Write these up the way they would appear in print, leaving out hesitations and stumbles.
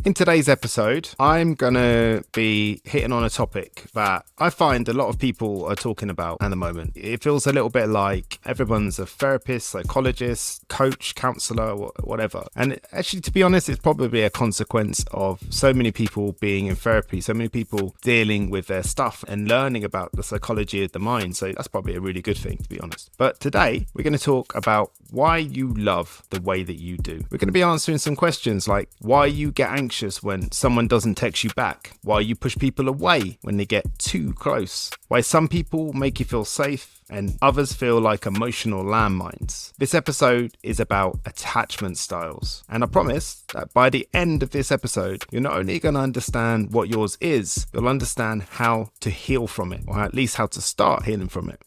In today's episode, I'm going to be hitting on a topic that I find a lot of people are talking about at the moment. It feels a little bit like everyone's a therapist, psychologist, coach, counselor, whatever. And actually, to be honest, it's probably a consequence of so many people being in therapy, so many people dealing with their stuff and learning about the psychology of the mind. So that's probably a really good thing, to be honest. But today, we're going to talk about why you love the way that you do. We're going to be answering some questions like why you get anxious when someone doesn't text you back, why you push people away when they get too close, why some people make you feel safe and others feel like emotional landmines. This episode is about attachment styles, and I promise that by the end of this episode, you're not only going to understand what yours is, you'll understand how to heal from it, or at least how to start healing from it.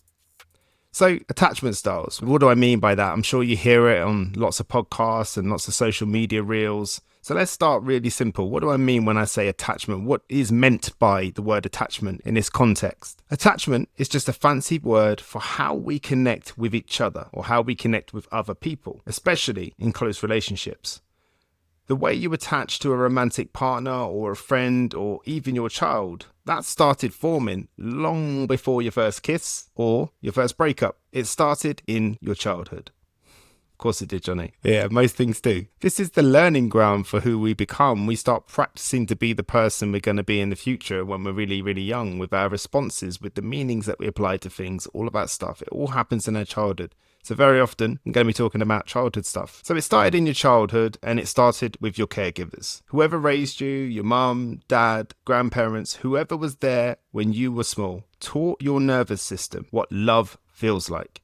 So, attachment styles, what do I mean by that? I'm sure you hear it on lots of podcasts and lots of social media reels. So let's start really simple. What do I mean when I say attachment? What is meant by the word attachment in this context? Attachment is just a fancy word for how we connect with each other or how we connect with other people, especially in close relationships. The way you attach to a romantic partner or a friend or even your child, that started forming long before your first kiss or your first breakup. It started in your childhood. Of course it did, Johnny. Yeah, most things do. This is the learning ground for who we become. We start practicing to be the person we're going to be in the future when we're really, really young, with our responses, with the meanings that we apply to things, all of that stuff. It all happens in our childhood. So very often, I'm going to be talking about childhood stuff. So it started in your childhood and it started with your caregivers. Whoever raised you, your mum, dad, grandparents, whoever was there when you were small, taught your nervous system what love feels like.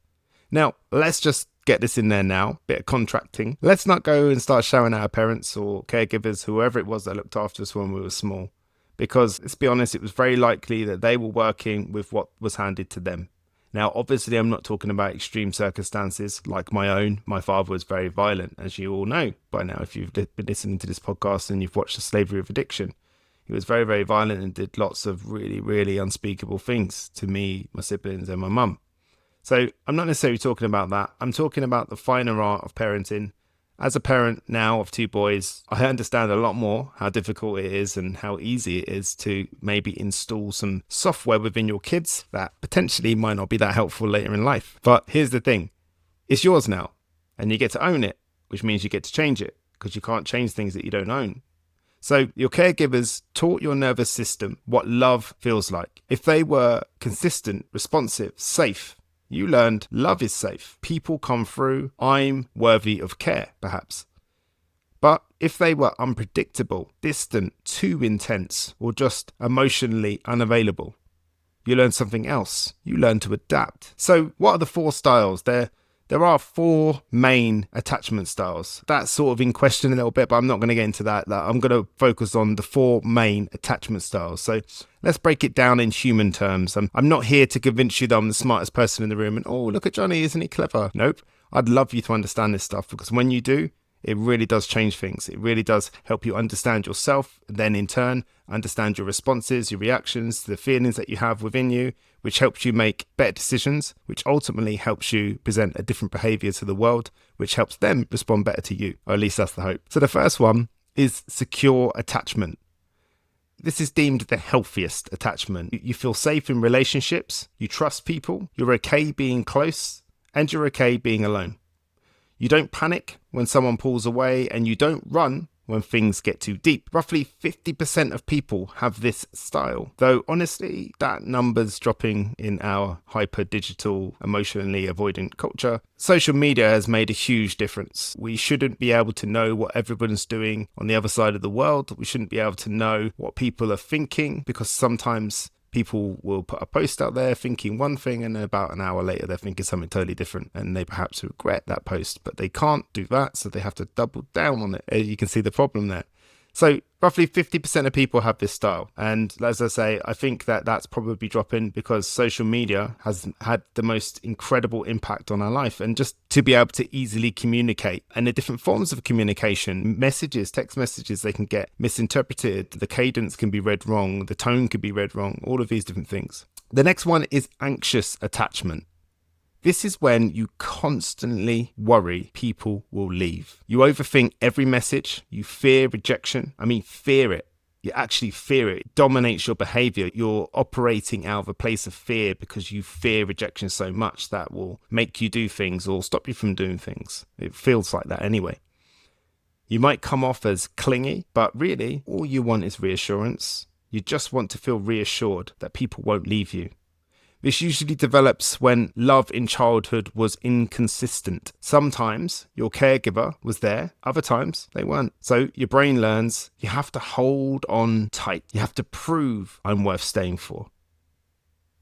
Now, let's just get this in there now, bit of contracting. Let's not go and start shouting at our parents or caregivers, whoever it was that looked after us when we were small. Because let's be honest, it was very likely that they were working with what was handed to them. Now, obviously, I'm not talking about extreme circumstances like my own. My father was very violent, as you all know by now, if you've been listening to this podcast and you've watched The Slavery of Addiction. He was very, very violent and did lots of really, really unspeakable things to me, my siblings and my mum. So I'm not necessarily talking about that. I'm talking about the finer art of parenting. As a parent now of two boys, I understand a lot more how difficult it is and how easy it is to maybe install some software within your kids that potentially might not be that helpful later in life. But here's the thing. It's yours now and you get to own it, which means you get to change it because you can't change things that you don't own. So your caregivers taught your nervous system what love feels like. If they were consistent, responsive, safe, you learned love is safe. People come through. I'm worthy of care, perhaps. But if they were unpredictable, distant, too intense, or just emotionally unavailable, you learned something else. You learned to adapt. So what are the four styles? There are four main attachment styles. That's sort of in question a little bit, but I'm not going to get into that. I'm going to focus on the four main attachment styles. So let's break it down in human terms. I'm not here to convince you that I'm the smartest person in the room and, oh, look at Johnny, isn't he clever? Nope. I'd love you to understand this stuff because when you do, it really does change things. It really does help you understand yourself, then in turn, understand your responses, your reactions, the feelings that you have within you, which helps you make better decisions, which ultimately helps you present a different behaviour to the world, which helps them respond better to you, or at least that's the hope. So the first one is secure attachment. This is deemed the healthiest attachment. You feel safe in relationships, you trust people, you're okay being close, and you're okay being alone. You don't panic when someone pulls away and you don't run when things get too deep. Roughly 50% of people have this style, though honestly, that number's dropping in our hyper-digital, emotionally avoidant culture. Social media has made a huge difference. We shouldn't be able to know what everyone's doing on the other side of the world. We shouldn't be able to know what people are thinking because sometimes people will put a post out there thinking one thing and about an hour later they're thinking something totally different and they perhaps regret that post, but they can't do that, so they have to double down on it. You can see the problem there. So roughly 50% of people have this style. And as I say, I think that that's probably dropping because social media has had the most incredible impact on our life. And just to be able to easily communicate and the different forms of communication, messages, text messages, they can get misinterpreted. The cadence can be read wrong. The tone can be read wrong. All of these different things. The next one is anxious attachment. This is when you constantly worry people will leave. You overthink every message. You fear rejection. Fear it. You actually fear it. It dominates your behavior. You're operating out of a place of fear because you fear rejection so much that will make you do things or stop you from doing things. It feels like that anyway. You might come off as clingy, but really, all you want is reassurance. You just want to feel reassured that people won't leave you. This usually develops when love in childhood was inconsistent. Sometimes your caregiver was there, other times they weren't. So your brain learns you have to hold on tight. You have to prove I'm worth staying for.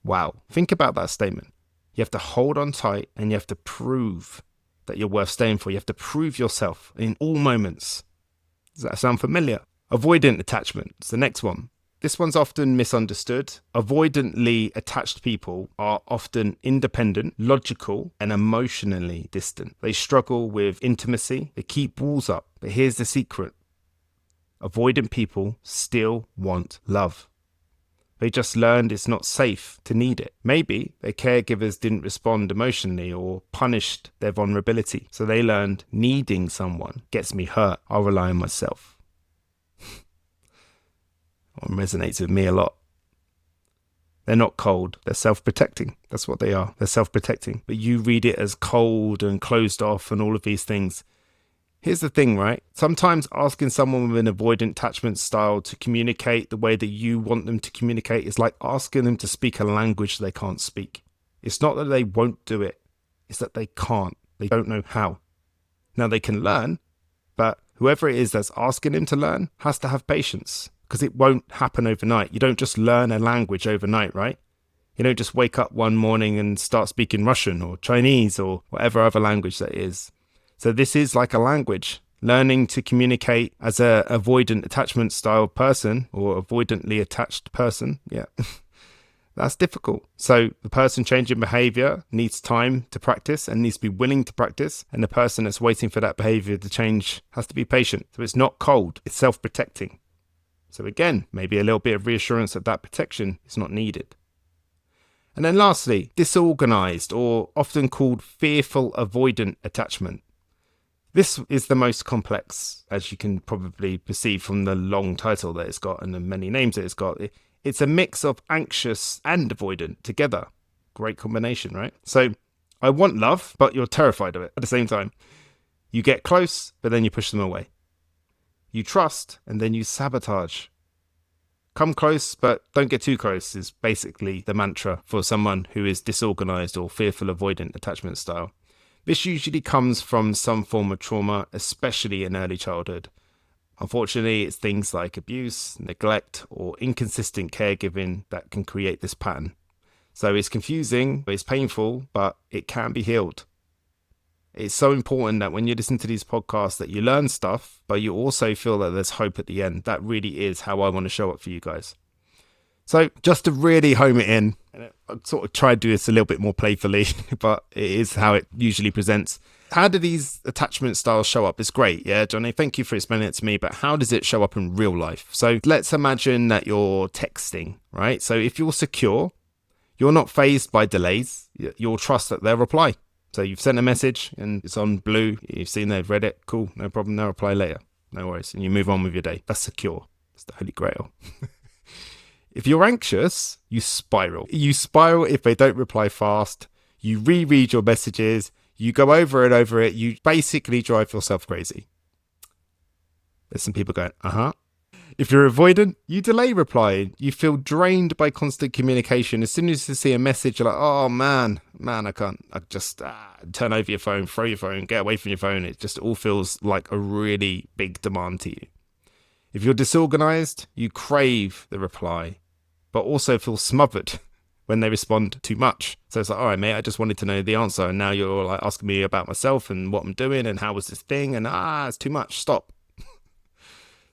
Wow, think about that statement. You have to hold on tight and you have to prove that you're worth staying for. You have to prove yourself in all moments. Does that sound familiar? Avoidant attachment is the next one. This one's often misunderstood. Avoidantly attached people are often independent, logical, and emotionally distant. They struggle with intimacy. They keep walls up. But here's the secret. Avoidant people still want love. They just learned it's not safe to need it. Maybe their caregivers didn't respond emotionally or punished their vulnerability. So they learned needing someone gets me hurt. I'll rely on myself. Resonates with me a lot. They're not cold, they're self-protecting. That's what they are. They're self-protecting. But you read it as cold and closed off and all of these things. Here's the thing, right? Sometimes asking someone with an avoidant attachment style to communicate the way that you want them to communicate is like asking them to speak a language they can't speak. It's not that they won't do it, it's that they can't. They don't know how. Now they can learn, but whoever it is that's asking them to learn has to have patience. Because it won't happen overnight. You don't just learn a language overnight, right? You don't just wake up one morning and start speaking Russian or Chinese or whatever other language that is. So this is like a language. Learning to communicate as a avoidant attachment style person or avoidantly attached person, that's difficult. So the person changing behavior needs time to practice and needs to be willing to practice. And the person that's waiting for that behavior to change has to be patient. So it's not cold, it's self-protecting. So again, maybe a little bit of reassurance that protection is not needed. And then lastly, disorganised, or often called fearful avoidant attachment. This is the most complex, as you can probably perceive from the long title that it's got and the many names that it's got. It's a mix of anxious and avoidant together. Great combination, right? So I want love, but you're terrified of it at the same time. You get close, but then you push them away. You trust, and then you sabotage. Come close, but don't get too close is basically the mantra for someone who is disorganized or fearful avoidant attachment style. This usually comes from some form of trauma, especially in early childhood. Unfortunately, it's things like abuse, neglect, or inconsistent caregiving that can create this pattern. So it's confusing, it's painful, but it can be healed. It's so important that when you listen to these podcasts that you learn stuff, but you also feel that there's hope at the end. That really is how I want to show up for you guys. So just to really home it in, and I sort of try to do this a little bit more playfully, but it is how it usually presents. How do these attachment styles show up? It's great, yeah, Johnny, thank you for explaining it to me, but how does it show up in real life? So let's imagine that you're texting, right? So if you're secure, you're not fazed by delays. You'll trust that they'll reply. So you've sent a message and it's on blue. You've seen they've read it. Cool, no problem. They'll reply later. No worries. And you move on with your day. That's secure. It's the holy grail. If you're anxious, you spiral. You spiral if they don't reply fast. You reread your messages. You go over and over it. You basically drive yourself crazy. There's some people going, If you're avoidant, you delay replying. You feel drained by constant communication. As soon as you see a message, you're like, oh man, I can't. I just turn over your phone, throw your phone, get away from your phone. It just all feels like a really big demand to you. If you're disorganized, you crave the reply, but also feel smothered when they respond too much. So it's like, all right, mate, I just wanted to know the answer. And now you're like asking me about myself and what I'm doing and how was this thing. And it's too much. Stop.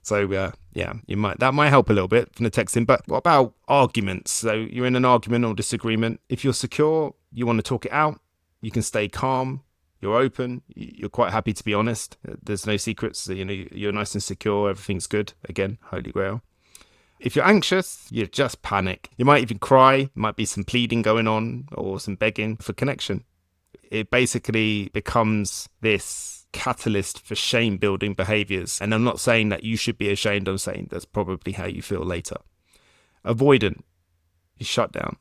So that might help a little bit from the texting. But what about arguments? So you're in an argument or disagreement. If you're secure, you want to talk it out. You can stay calm. You're open. You're quite happy to be honest. There's no secrets. So, you're nice and secure. Everything's good. Again, holy grail. If you're anxious, you just panic. You might even cry. There might be some pleading going on or some begging for connection. it basically becomes this catalyst for shame building behaviors. And I'm not saying that you should be ashamed. I'm saying that's probably how you feel later. Avoidant, you shut down.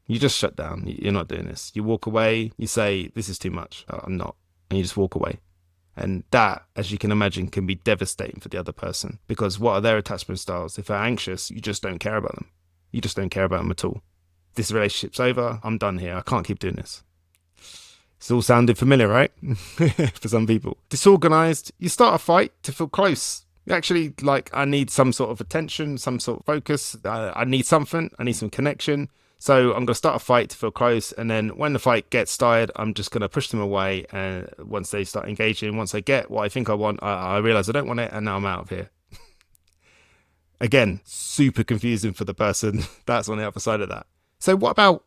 You just shut down. You're not doing this. You walk away. You say, this is too much. Oh, I'm not. And you just walk away. And that, as you can imagine, can be devastating for the other person, because what are their attachment styles? If they're anxious, you just don't care about them. You just don't care about them at all. This relationship's over. I'm done here. I can't keep doing this. It's all sounded familiar, right? For some people. Disorganised, you start a fight to feel close. You actually I need some sort of attention, some sort of focus. I need something. I need some connection. So I'm going to start a fight to feel close. And then when the fight gets tired, I'm just going to push them away. And once they start engaging, once I get what I think I want, I realize I don't want it. And now I'm out of here. Again, super confusing for the person that's on the other side of that. So what about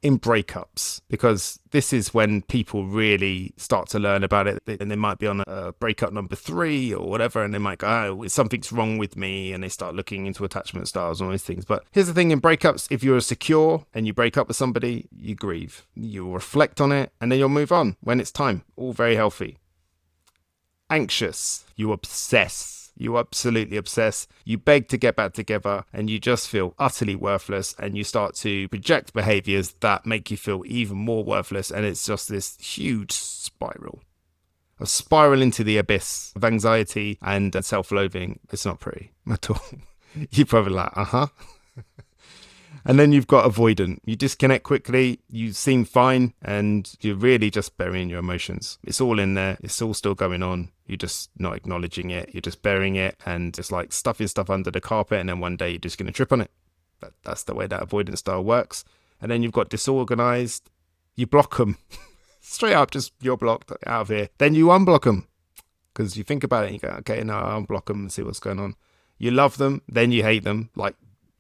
in breakups? Because this is when people really start to learn about it, and they might be on a breakup number 3 or whatever, and they might go, oh, something's wrong with me, and they start looking into attachment styles and all these things. But here's the thing, in breakups, if you're secure and you break up with somebody, you grieve, you'll reflect on it, and then you'll move on when it's time. All very healthy. Anxious, you obsess. You absolutely obsess. You beg to get back together, and you just feel utterly worthless, and you start to project behaviors that make you feel even more worthless. And it's just this huge spiral, a spiral into the abyss of anxiety and self-loathing. It's not pretty at all. You're probably like, And then you've got avoidant. You disconnect quickly, you seem fine, and you're really just burying your emotions. It's all in there. It's all still going on. You're just not acknowledging it. You're just burying it and just stuffing stuff under the carpet. And then one day you're just going to trip on it. That's the way that avoidant style works. And then you've got disorganized. You block them. Straight up, just you're blocked, out of here. Then you unblock them. Because you think about it and you go, okay, no, I'll unblock them and see what's going on. You love them, then you hate them.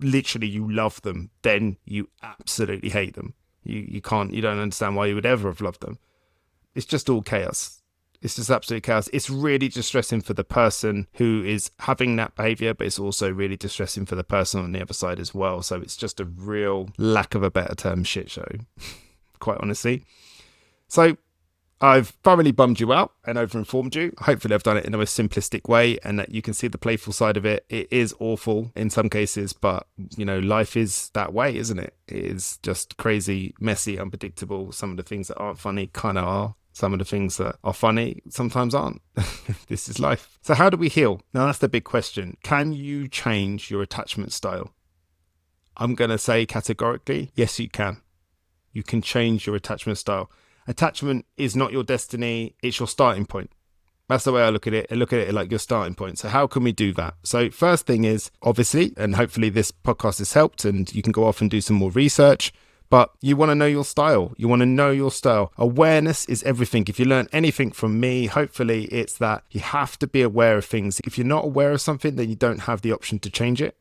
Literally, you love them, then you absolutely hate them. You don't understand why you would ever have loved them. It's just all chaos. It's just absolute chaos. It's really distressing for the person who is having that behavior, but it's also really distressing for the person on the other side as well. So it's just a real, lack of a better term, shit show, quite honestly. So I've thoroughly bummed you out and overinformed you. Hopefully I've done it in a most simplistic way, and that you can see the playful side of it. It is awful in some cases, but life is that way, isn't it? It is just crazy, messy, unpredictable. Some of the things that aren't funny kind of are. Some of the things that are funny sometimes aren't. This is life. So how do we heal? Now that's the big question. Can you change your attachment style? I'm going to say categorically, yes, you can. You can change your attachment style. Attachment is not your destiny, it's your starting point. That's the way I look at it. I look at it like your starting point. So how can we do that? So first thing is, obviously, and hopefully this podcast has helped and you can go off and do some more research, but you want to know your style. You want to know your style. Awareness is everything. If you learn anything from me, hopefully it's that you have to be aware of things. If you're not aware of something, then you don't have the option to change it.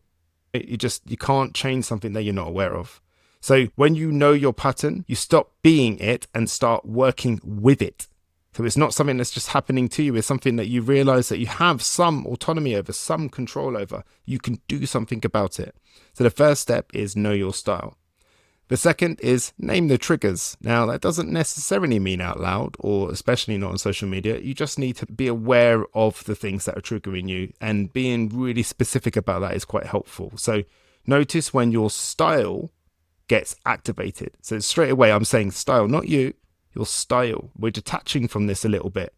You can't change something that you're not aware of. So when you know your pattern, you stop being it and start working with it. So it's not something that's just happening to you. It's something that you realize that you have some autonomy over, some control over. You can do something about it. So the first step is know your style. The second is name the triggers. Now, that doesn't necessarily mean out loud, or especially not on social media. You just need to be aware of the things that are triggering you, and being really specific about that is quite helpful. So notice when your style gets activated. So straight away, I'm saying style, not you, your style. We're detaching from this a little bit.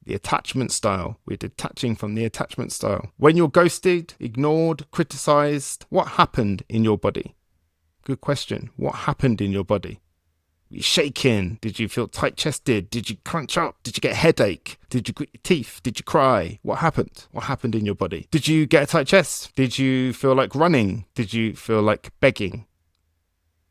The attachment style. We're detaching from the attachment style. When you're ghosted, ignored, criticized, what happened in your body? Good question. What happened in your body? Were you shaking? Did you feel tight-chested? Did you crunch up? Did you get a headache? Did you grit your teeth? Did you cry? What happened? What happened in your body? Did you get a tight chest? Did you feel like running? Did you feel like begging?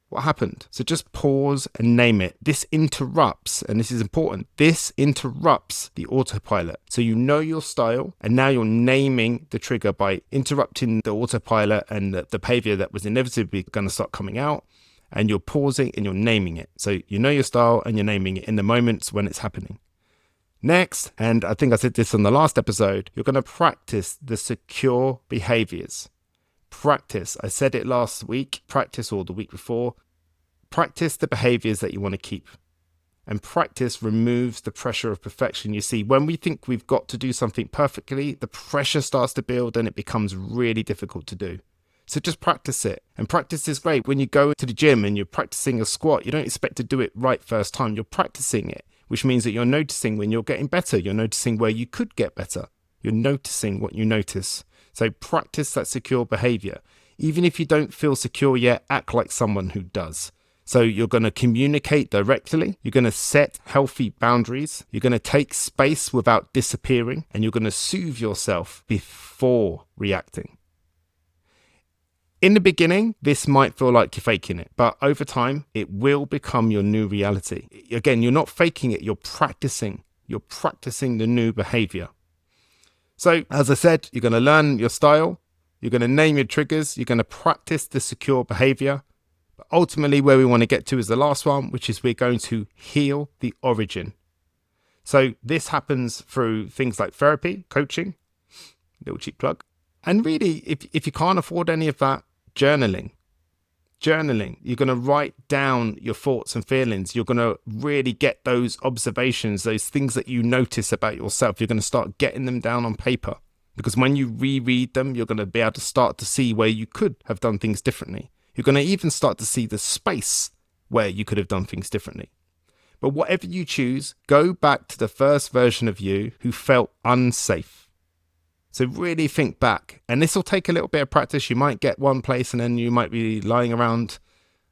What happened? So just pause and name it. This interrupts, and this is important, this interrupts the autopilot. So you know your style, and now you're naming the trigger by interrupting the autopilot and the behavior that was inevitably going to start coming out, and you're pausing and you're naming it. So you know your style and you're naming it in the moments when it's happening. Next, and I think I said this on the last episode, you're going to practice the secure behaviors. Practice. I said it last week, practice, or the week before. Practice the behaviors that you want to keep. And practice removes the pressure of perfection. You see, when we think we've got to do something perfectly, the pressure starts to build and it becomes really difficult to do. So just practice it. And practice is great. When you go to the gym and you're practicing a squat, you don't expect to do it right first time. You're practicing it, which means that you're noticing when you're getting better. You're noticing where you could get better. You're noticing what you notice. So practice that secure behavior. Even if you don't feel secure yet, act like someone who does. So you're going to communicate directly. You're going to set healthy boundaries. You're going to take space without disappearing. And you're going to soothe yourself before reacting. In the beginning, this might feel like you're faking it, but over time, it will become your new reality. Again, you're not faking it, you're practicing. You're practicing the new behavior. So, as I said, you're going to learn your style, you're going to name your triggers, you're going to practice the secure behavior. But ultimately, where we want to get to is the last one, which is we're going to heal the origin. So this happens through things like therapy, coaching, little cheap plug. And really, if you can't afford any of that, journaling. You're going to write down your thoughts and feelings. You're going to really get those observations, those things that you notice about yourself. You're going to start getting them down on paper. Because when you reread them, you're going to be able to start to see where you could have done things differently. You're going to even start to see the space where you could have done things differently. But whatever you choose, go back to the first version of you who felt unsafe. So really think back. And this will take a little bit of practice. You might get one place and then you might be lying around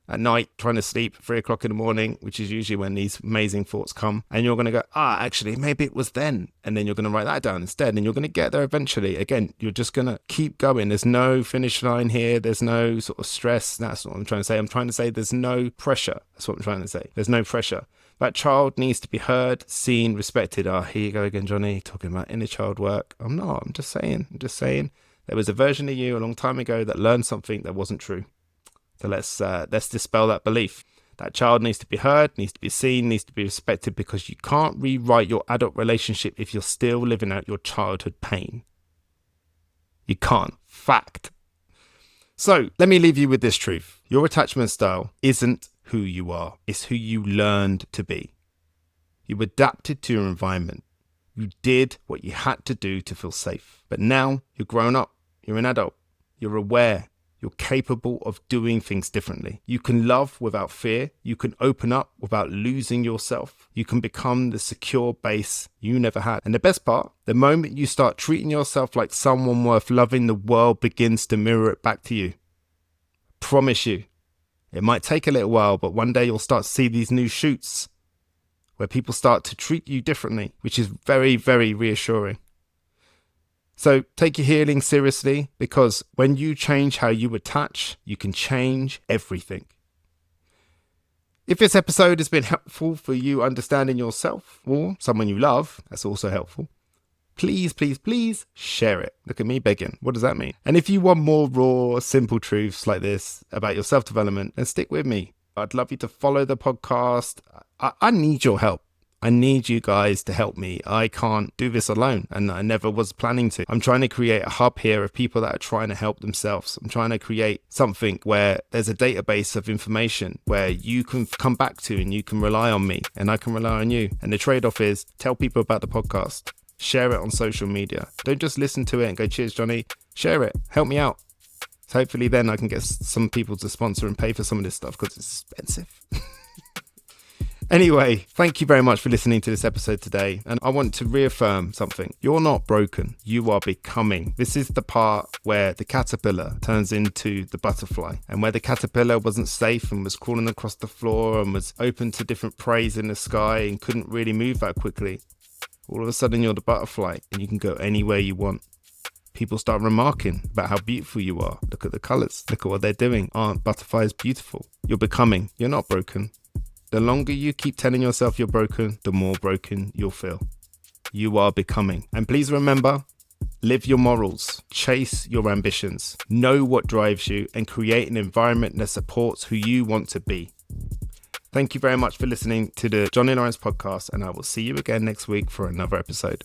at night trying to sleep at 3 o'clock in the morning, which is usually when these amazing thoughts come. And you're going to go, actually, maybe it was then. And then you're going to write that down instead. And you're going to get there eventually. Again, you're just going to keep going. There's no finish line here. There's no sort of stress. That's what I'm trying to say. I'm trying to say there's no pressure. That's what I'm trying to say. There's no pressure. That child needs to be heard, seen, respected. Here you go again, Johnny, talking about inner child work. I'm not. I'm just saying. There was a version of you a long time ago that learned something that wasn't true. So let's dispel that belief. That child needs to be heard, needs to be seen, needs to be respected, because you can't rewrite your adult relationship if you're still living out your childhood pain. You can't. Fact. So let me leave you with this truth. Your attachment style isn't who you are. It's who you learned to be. You adapted to your environment. You did what you had to do to feel safe. But now you're grown up. You're an adult. You're aware. You're capable of doing things differently. You can love without fear. You can open up without losing yourself. You can become the secure base you never had. And the best part, the moment you start treating yourself like someone worth loving, the world begins to mirror it back to you. Promise you. It might take a little while, but one day you'll start to see these new shoots where people start to treat you differently, which is very, very reassuring. So take your healing seriously, because when you change how you attach, you can change everything. If this episode has been helpful for you understanding yourself or someone you love, that's also helpful. Please, please, please share it. Look at me begging. What does that mean? And if you want more raw, simple truths like this about your self-development, then stick with me. I'd love you to follow the podcast. I need your help. I need you guys to help me. I can't do this alone, and I never was planning to. I'm trying to create a hub here of people that are trying to help themselves. I'm trying to create something where there's a database of information where you can come back to and you can rely on me and I can rely on you. And the trade-off is tell people about the podcast. Share it on social media. Don't just listen to it and go, cheers, Johnny. Share it. Help me out. So hopefully then I can get some people to sponsor and pay for some of this stuff because it's expensive. Anyway, thank you very much for listening to this episode today. And I want to reaffirm something. You're not broken. You are becoming. This is the part where the caterpillar turns into the butterfly, and where the caterpillar wasn't safe and was crawling across the floor and was open to different preys in the sky and couldn't really move that quickly. All of a sudden you're the butterfly and you can go anywhere you want. People start remarking about how beautiful you are. Look at the colours. Look at what they're doing. Aren't butterflies beautiful? You're becoming. You're not broken. The longer you keep telling yourself you're broken, the more broken you'll feel. You are becoming. And please remember, live your morals, chase your ambitions, know what drives you, and create an environment that supports who you want to be. Thank you very much for listening to the Johnny Lawrence podcast, and I will see you again next week for another episode.